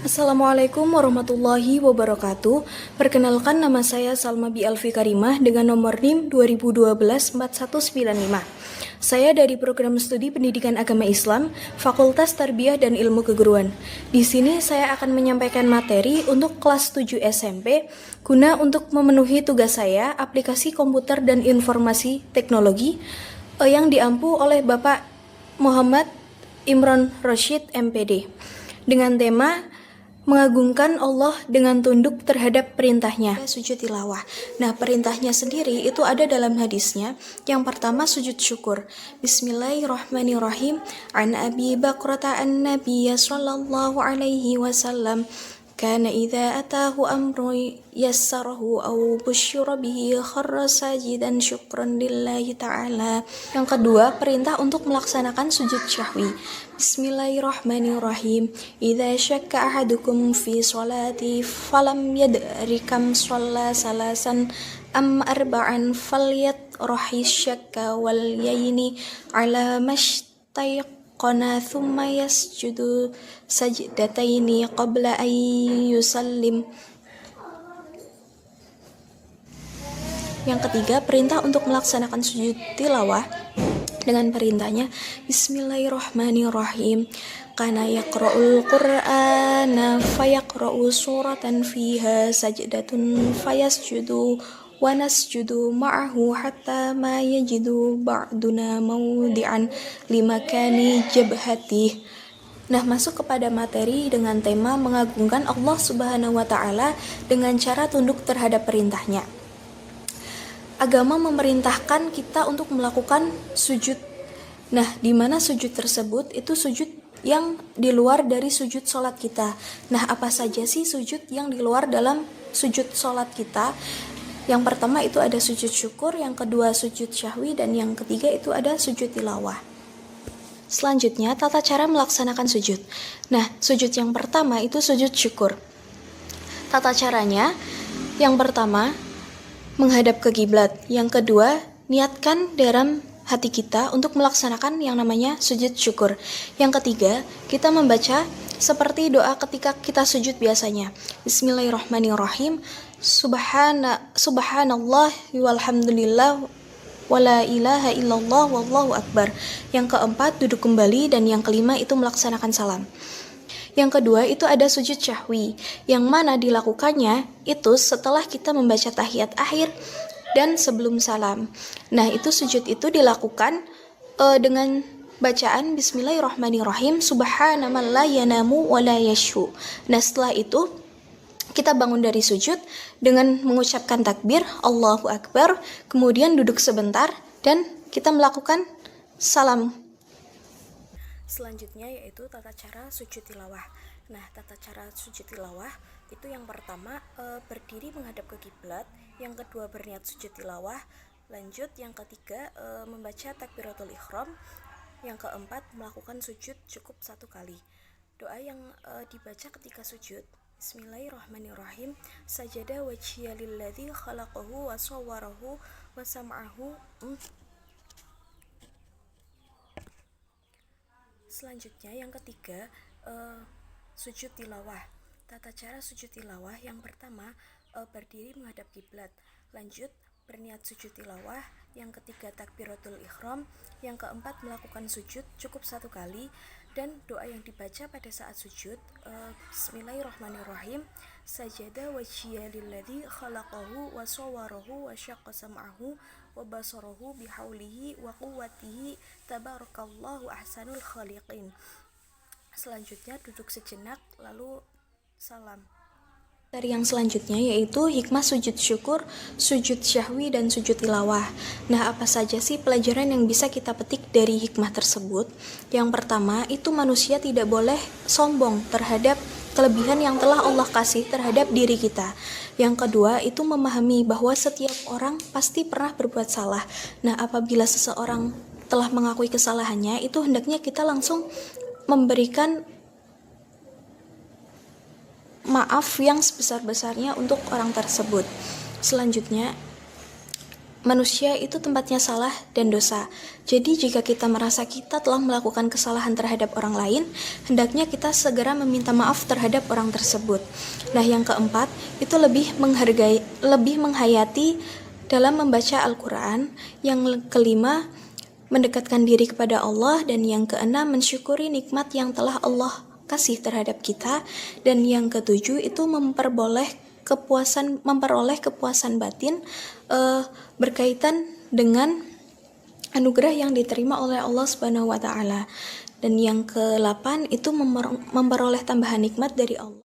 Assalamualaikum warahmatullahi wabarakatuh. Perkenalkan, nama saya Salma Bi Alfi Karimah dengan nomor NIM 2012-4195. Saya dari Program Studi Pendidikan Agama Islam, Fakultas Tarbiyah dan Ilmu Keguruan. Di sini saya akan menyampaikan materi untuk kelas 7 SMP guna untuk memenuhi tugas saya, aplikasi komputer dan informasi teknologi yang diampu oleh Bapak Muhammad Imron Roshid MPD dengan tema mengagungkan Allah dengan tunduk terhadap perintahnya. Sujud tilawah. Nah, perintahnya sendiri itu ada dalam hadisnya. Yang pertama, sujud syukur. Bismillahirrahmanirrahim. An Abi Bakrata an-Nabiyya sallallahu alaihi wasallam kana idza atahu amru yassarahu aw busyira bihi kharra sajidan syukran lillahi ta'ala. Yang kedua, perintah untuk melaksanakan sujud syahwi. Bismillahirrahmanirrahim. Idza syakka ahadukum fi sholati falam yadri kam shalla salasan am arba'an falyatrahi syakka wal yaini ala mashtayqana thumma yasjudu sajdataini qabla an yusallim. Yang ketiga, perintah untuk melaksanakan sujud tilawah dengan perintahnya Bismillahirrahmanirrahim. Kana yaqra'ul Qur'ana fayaqra'u suratan fiha sajdatun fayasjudu wa nasjudu ma'ahu hatta ma yajidu ba'duna mawdi'an limakani jabhatih. Nah, masuk kepada materi dengan tema mengagungkan Allah Subhanahu wa Ta'ala dengan cara tunduk terhadap perintahnya. Agama memerintahkan kita untuk melakukan sujud. Nah, di mana sujud tersebut itu sujud yang di luar dari sujud sholat kita. Nah, apa saja sih sujud yang di luar dalam sujud sholat kita? Yang pertama itu ada sujud syukur, yang kedua sujud syahwi, dan yang ketiga itu ada sujud tilawah. Selanjutnya, tata cara melaksanakan sujud. Nah, sujud yang pertama itu sujud syukur. Tata caranya, yang pertama, menghadap ke kiblat. Yang kedua, niatkan dalam hati kita untuk melaksanakan yang namanya sujud syukur. Yang ketiga, kita membaca seperti doa ketika kita sujud biasanya. Bismillahirrahmanirrahim. Subhanallah walhamdulillah wala ilaha illallah wallahu akbar. Yang keempat, duduk kembali, dan yang kelima itu melaksanakan salam. Yang kedua itu ada sujud syahwi, yang mana dilakukannya itu setelah kita membaca tahiyat akhir dan sebelum salam. Nah, itu sujud itu dilakukan dengan bacaan Bismillahirrahmanirrahim. Subhanaman la yanamu wa la yashu. Nah, setelah itu kita bangun dari sujud dengan mengucapkan takbir Allahu Akbar, kemudian duduk sebentar dan kita melakukan salam. Selanjutnya yaitu tata cara sujud tilawah. Nah, tata cara sujud tilawah itu yang pertama berdiri menghadap ke kiblat, yang kedua berniat sujud tilawah, lanjut yang ketiga membaca takbiratul ihram, yang keempat melakukan sujud cukup 1 kali. Doa yang dibaca ketika sujud, Bismillahirrahmanirrahim. Sajada wajhiya lilladzi khalaqahu wa sawwarahu wa sam'ahu. Selanjutnya yang ketiga, sujud tilawah. Tata cara sujud tilawah yang pertama berdiri menghadap kiblat, lanjut berniat sujud tilawah, yang ketiga takbiratul ihram, yang keempat melakukan sujud cukup 1 kali, dan doa yang dibaca pada saat sujud Bismillahirrahmanirrahim. Sajada wajhiya lilladzi khalaqahu wa sawwarahu wa syaqqa sam'ahu wa basarahu bihaulihi wa quwwatihi tabarakallahu ahsanul khaliqin. Selanjutnya duduk sejenak lalu salam. Dari yang selanjutnya yaitu hikmah sujud syukur, sujud syahwi, dan sujud tilawah. Nah, apa saja sih pelajaran yang bisa kita petik dari hikmah tersebut? Yang pertama, itu manusia tidak boleh sombong terhadap kelebihan yang telah Allah kasih terhadap diri kita. Yang kedua, itu memahami bahwa setiap orang pasti pernah berbuat salah. Nah, apabila seseorang telah mengakui kesalahannya, itu hendaknya kita langsung memberikan maaf yang sebesar-besarnya untuk orang tersebut. Selanjutnya, manusia itu tempatnya salah dan dosa. Jadi jika kita merasa kita telah melakukan kesalahan terhadap orang lain, hendaknya kita segera meminta maaf terhadap orang tersebut. Nah, yang keempat, itu lebih menghayati dalam membaca Al-Quran. Yang kelima, mendekatkan diri kepada Allah. Dan yang keenam, mensyukuri nikmat yang telah Allah kasih terhadap kita. Dan yang ketujuh, itu memperoleh kepuasan batin berkaitan dengan anugerah yang diterima oleh Allah Subhanahu wa taala. Dan yang ke-8 itu memperoleh tambahan nikmat dari Allah.